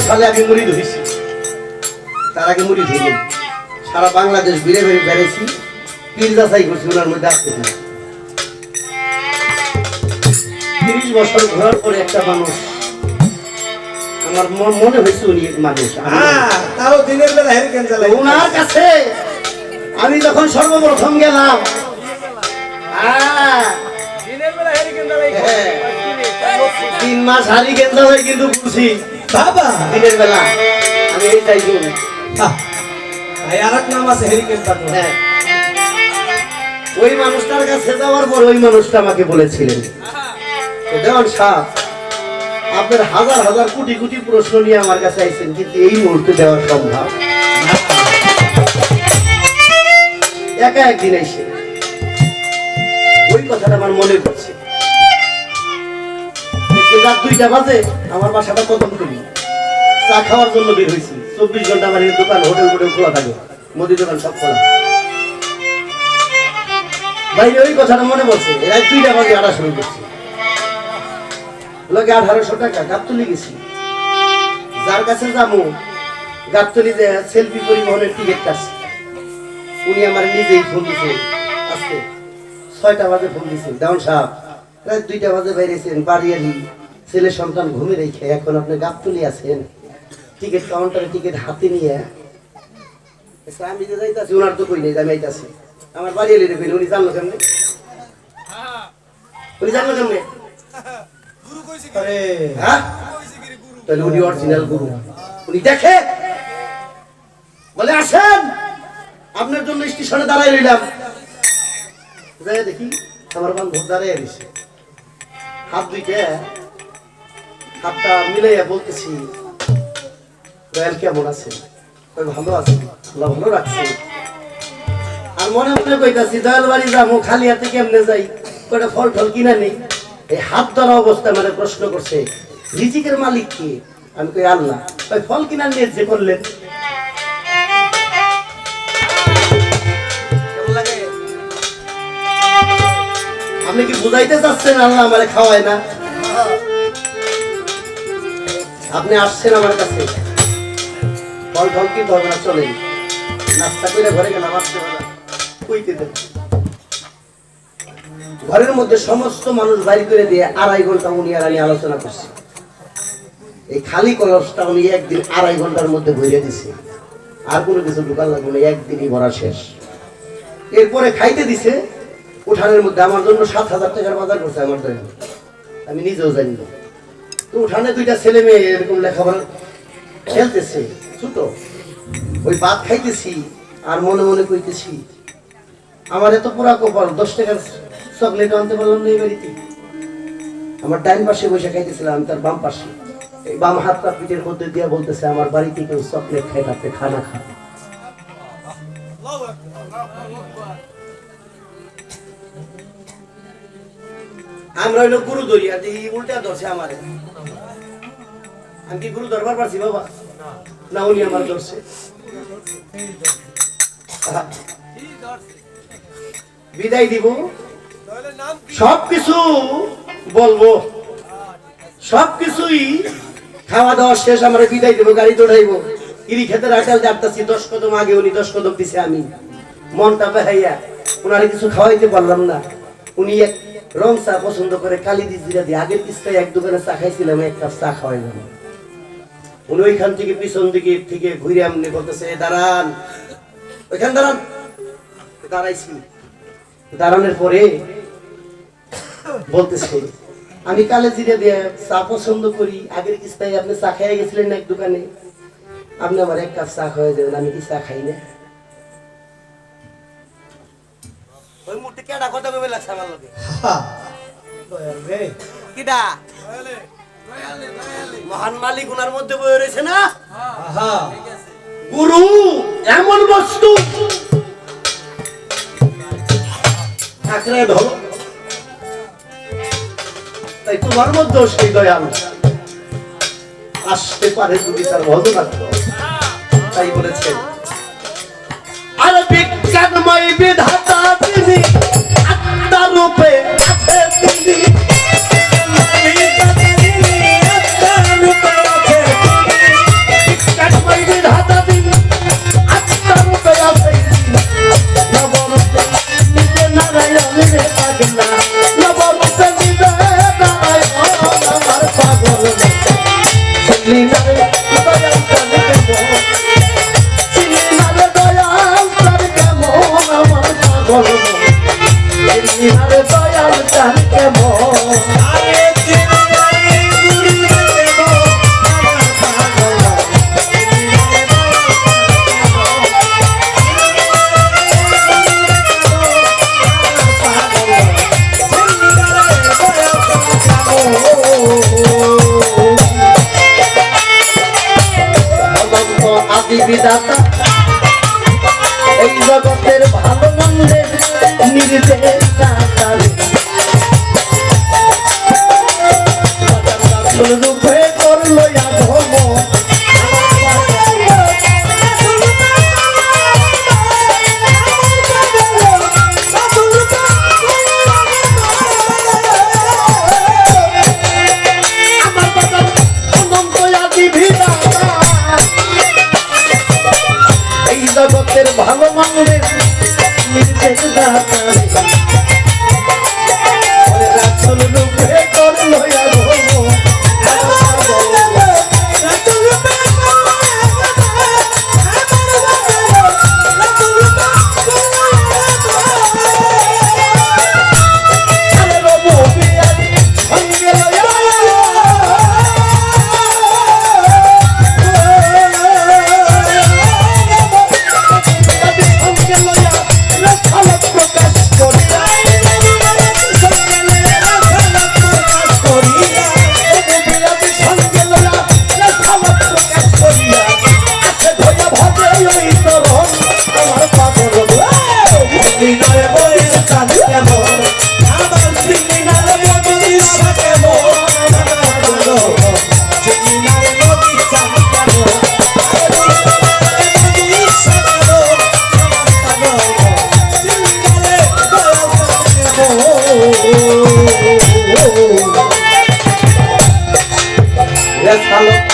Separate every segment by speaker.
Speaker 1: সালে আমি মুড়ি ধরেছি, তার আগে মুড়ি ধরি সারা বাংলাদেশ ঘুরে ঘুরে বেড়েছি, পীর যাচাই করছি ওনার মধ্যে আসতে 30 বছর ঘোরার পরে একটা মানুষ আমার মনে হয়েছে উনি মানুষ।
Speaker 2: তাও দিনের বেলা হেরিকেন চালাই
Speaker 1: ওনার কাছে আমি যখন সর্বপ্রথম গেলাম,
Speaker 2: দিনের বেলা হেরিকেন চালাই
Speaker 1: 3 মাস হারিকেন চালাই কিন্তু বুঝছি
Speaker 2: বাবা
Speaker 1: দিনের বেলা আমি এই চাই
Speaker 2: আরেক নাম আছে হেরিকেন চালাই।
Speaker 1: ওই মানুষটার কাছে যাওয়ার পর ওই মানুষটা আমাকে বলেছিলেন, দেওয়ান সাহেব আপনার হাজার হাজার কোটি কোটি প্রশ্ন নিয়ে আমার কাছে আইছেন, কিন্তু এই মুহূর্তে দেওয়া সম্ভব একা একদিন আইসে। ওই কথাটা আমার মনে পড়ছে। 2টা বাজে আমার বাসাটা কদম করি, চা খাওয়ার জন্য বের হয়েছি। 24 ঘন্টা আমার দোকান হোটেল হোটেল খোলা থাকে, মুদি দোকান সব খোলা। ভাই ওই কথাটা মনে পড়ছে। রাত 2টা বাজে আড়া শুরু করছি, লোকে 1800 টাকা গাবতলি গেছি। যার কাছে যাবো গাবতলি যে সেলফি পরিবহনের টিকিট কাটছে, উনি আমার নিজেই ফোন দিছে। আজকে 6টা বাজে ফোন দিছে, দেওয়ান সাহেব রাত 2টা বাজে বাইরেছেন, বাড়ি আলি ছেলে সন্তান ঘুমে রেখে এখন আপনি গাবতলি আছেন, টিকিট কাউন্টারে টিকিট হাতে নিয়ে। আমি যে যাইতাছি ওনার তো কই নেই, আমি আইতাছি। আমার বাড়ি এলি রেখে উনি জানলো কেমনে? উনি জানলো কেমনে? তাহলে উনি অরিজিনাল গুরু। উনি দেখে বলে আসেন আপনার জন্য স্টেশনে দাঁড়াই রইলাম। দেখি আমার বান্ধব দাঁড়াই রয়েছে, হাত দুইটা হাতটা মিলাইয়া বলতেছি, রয়্যাল কেমন আছে? ভালো আছে, আল্লাহ ভালো রাখছে। আর মনে মনে কইতাছি দয়াল বাড়ি যাবো, খালি হাতে কেমনে যাই, কয়টা ফল টল কিনা নেই। এই হাত ধরা অবস্থা মানে প্রশ্ন করছে রিজিকের মালিক কি? আমি কই আল্লাহ। ওই ফল কিনা নিয়ে যে করলেন কেমন লাগে? আপনি কি বুঝাইতে চাচ্ছেন আল্লাহ আমারে খাওয়ায় না? আপনি আসছেন আমার কাছে, ফল ফল কি করবে না, চলেন নাস্তা করে ঘরে গেলাম, আসতে পারা কইতে দেন। ঘরের মধ্যে সমস্ত মানুষ বাইর করে দিয়ে 2.5 ঘন্টা উনি আর আমি আলোচনা করছি। এই খালি কলসটা উনি একদিন 2.5 ঘন্টার মধ্যে ভরে দিছে, আর কোনো কিছু ঢুকার লাগবে না, একদিনই ভরা শেষ। এরপরে খাইতে দিছে উঠানের মধ্যে, আমার জন্য 7,000 টাকার বাজার করছে আমার জন্য, আমি নিজেও জানি না। তো উঠানে 2টা ছেলে মেয়ে এরকম লেখাপড়া খেলতেছে ছোট, ওই ভাত খাইতেছি আর মনে মনে কইতেছি আমার এত পুরা কপাল, 10 টাকার চকলেট আনতে পারলাম না এই বাড়িতে। আমার ডাইন পাশে বসে খাইতেছিলাম, আমি তার বাম পাশে, এই বাম হাতটা পিঠের মধ্যে দিয়ে বলতেছে আমার বাড়িতে কেউ চকলেট খাই না, খানা খান। আমরা হইলো গুরু ধরিয়া দিই, উল্টা ধরছে আমারে। আমি কি গুরু ধরবার পারছি বাবা? না, উনি আমার ধরছে। বিদায় দিব, সবকিছু বলবো, সবকিছুই খাওয়া দাওয়া শেষ, আমরা বিদায় দিব, গাড়ি দৌড়াইবো। ইরি খেতের আটাল যাচ্ছি, 10 কদম আগে উনি 10 কদম দিছে। আমি মনটা বেহাইয়া ওনারে কিছু খাওয়াইতে পারলাম না। উনি এক রং চা পছন্দ করে, কালি জিরা দিয়ে। আগের কিস্তায় এক দোকানে চা খাইছিলাম, 1 কাপ চা খাওয়াইলাম। উনি ওইখান থেকে পিছন দিকে থেকে ঘুরে এমনি বলতেছে দাঁড়ান, ওইখান দাঁড়ান। দাঁড়াইছি, দাঁড়ানোর পরে বলতেছে আমি কালে জিরে দিয়ে চা পছন্দ করি, আগের কিস্তায় আপনি চা খাইয়া গেছিলেন না এক দোকানে, আপনি আমার 1 কাপ চা খাওয়াই দেবেন, আমি কি চা খাই না? ওই মুহূর্তে কেডা কথা কইবে লাগছে আমার লগে? কিডা? মহান মালিক ওনার মধ্যে বয়ে রয়েছে না? গুরু এমন বস্তু আঁকড়ে ধরো, তাই তোমার মধ্যেও সেই দয়াল আসতে পারে যদি তার ভজনার্থ। তাই বলেছেন আর বিজ্ঞানময় বিধাতা বলো চিনিনার দয়াল চান কেমন
Speaker 2: আরে চিনিনারে গুরু দেব
Speaker 1: অনন্ত আদি বিধাতা এই জগতের ভালো মন্দের নির্দেশ দাতারে রূপে করলো আধম এই জগতের ভালো মন্দের নির্দেশ দাতারে রাসূল রূপে করলো আধম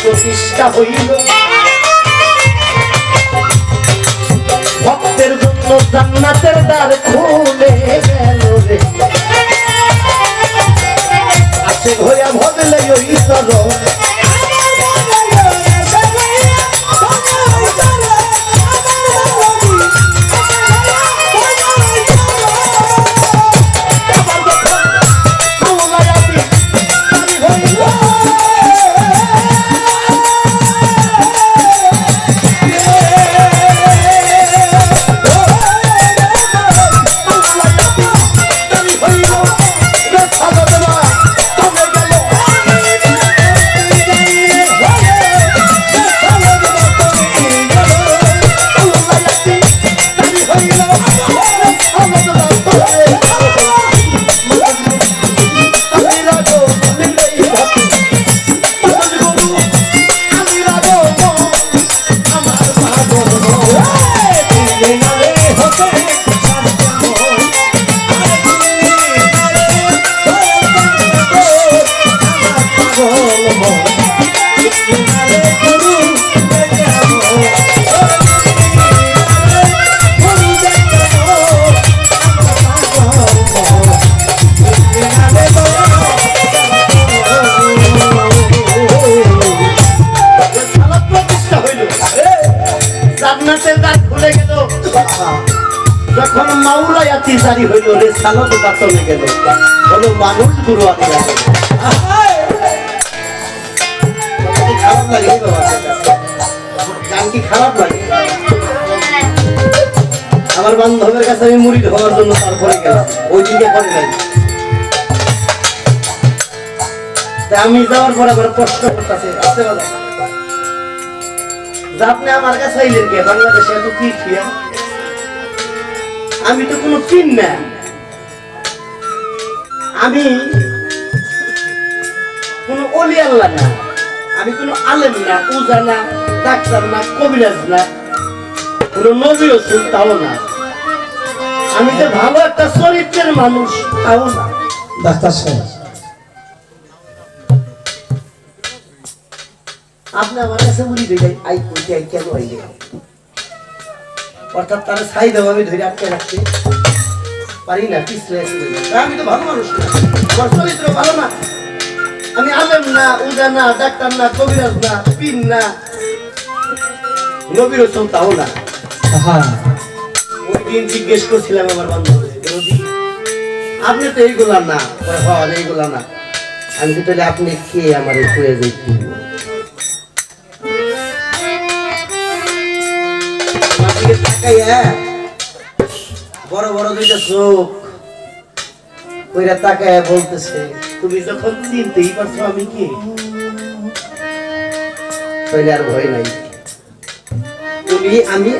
Speaker 1: প্রতিষ্ঠা হইল ভক্তের জন্য জান্নাতের দ্বার খুলে গেল রে আছে ভয়া ভজলে ওই চরণ যখন মাওলায়াতি জারি হইল রে সালত বাতলে গেল বলো মানুষ গুরু আদি খারাপ লাগে গান কি খারাপ লাগে আমার বান্ধবের কাছে আমি মুড়ি হওয়ার জন্য তারপরে গেলাম ওই দিকে করে নাই তা আমি যাওয়ার পর আবার প্রশ্ন করতেছে আসতে বলো আপনি আমার কাছে আইলেন কে বাংলাদেশে এত কি খিয়া আমি তো কোনো চিন না আমি কোনো ওলি আল্লাহ না আমি কোনো আলেম না উজা না ডাক্তার না কবিরাজ না কোনো নবী রাসূল তাও না আমি যে ভালো একটা চরিত্রের মানুষ তাও না
Speaker 2: ডাক্তার সাহেব
Speaker 1: আপনি আমার কাছে বলি দেখাই আই কইতে আই কেন আই গেল অর্থাৎ তারা ছাই দেবো আমি ধরে আটকে রাখতে পারি না পিছলে আমি তো ভালো মানুষ না আমার চরিত্র ভালো না আমি আলেম না উজা না ডাক্তার না কবিরাজ না পীর না নবী রাসূল তাও না
Speaker 2: হ্যাঁ
Speaker 1: ওই দিন জিজ্ঞেস করছিলাম আমার বান্ধব আপনি তো এইগুলা না হন এইগুলা না আমি তো তাহলে আপনি কে আমার কয়ে যাইতে তাকাইয়া বড় বড় দুইটা চোখ ওইরা তাকাইয়া বলতেছে তুমি যখন চিনতেই পারছো আমি কি তাহলে আর ভয় নাই তুমি আমি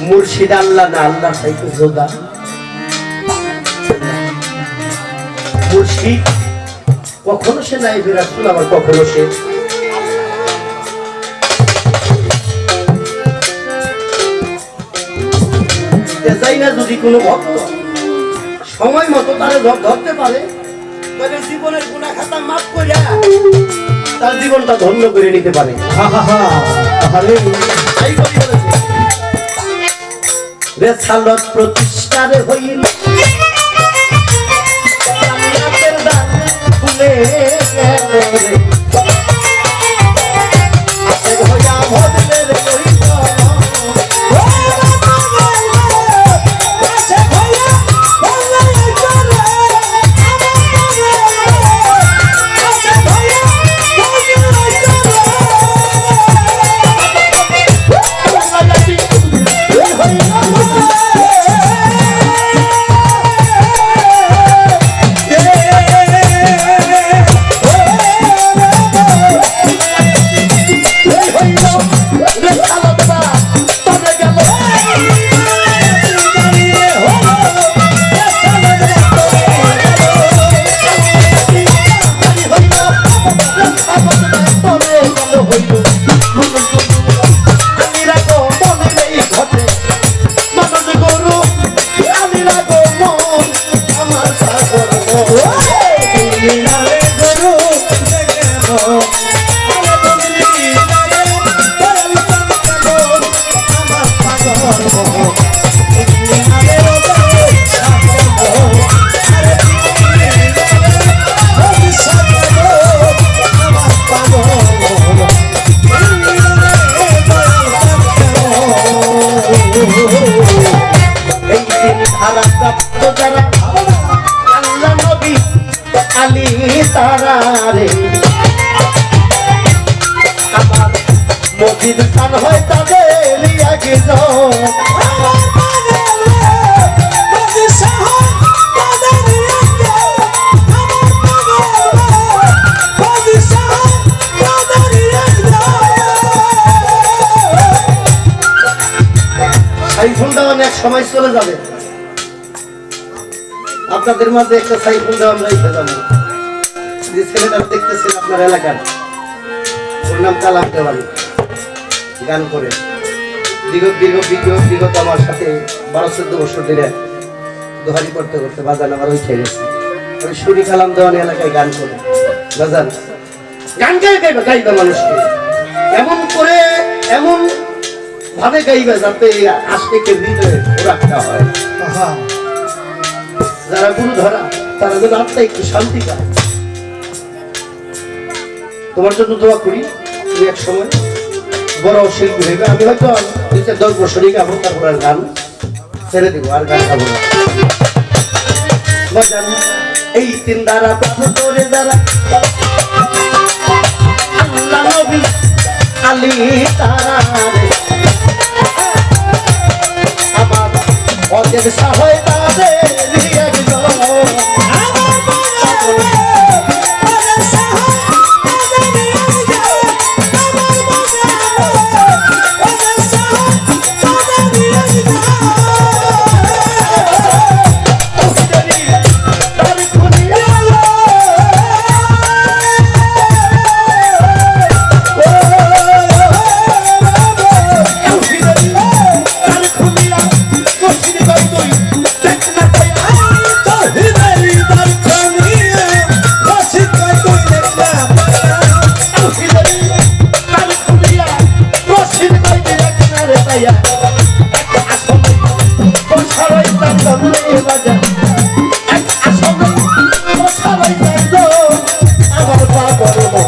Speaker 1: মুর্শিদ আল্লাহ না আল্লাহ সাইকে যোগা মুর্শিদ কখনো সে নাই বিরাজুল আবার কখনো সে যাই না যদি কোনো ভক্ত সময় মতো তারে ধরতে পারে তাহলে জীবনের গুনাহ খাতা মাফ করে তার জীবনটা ধন্য করে নিতে পারে রেসালত প্রতিষ্ঠারে হইল ফুলে মসজিদ স্থান হয় তাদের আগে সাইফুল দেওয়ান এক সময় চলে যাবে আপনাদের মাঝে একটা সাইফুল দেওয়ান রেখে যাবো যে ছেলেটা দেখতেছেন আপনার এলাকার ওর নাম কালাম দেওয়ান গান করে বিগত আমার সাথে 12-14 বছর ধরে দোহারি করতে করতে বাজান আমার উঠে গেছে ওই সুরি কালাম দেওয়ানি এলাকায় গান করে বাজান গান গাইবে মানুষকে এমন করে এমন ভাবে গাইবে যাতে আজকে হৃদয়ে রাখতে হয় যারা গুরু ধরা তারা যেন আত্মা একটু শান্তি পায় তোমার জন্য দোয়া করি তুমি এক সময় বড় শিল্পী হইবে আমি হয়তো 10 বছরই গাবো তারপর আর গান ছেড়ে দেবো আর গান গাবো না বাজান এই তিন দ্বারা করে দ্বারা আল্লাহ নবী আলী তারা আমার অজেব সাহায় তাদের
Speaker 2: করে না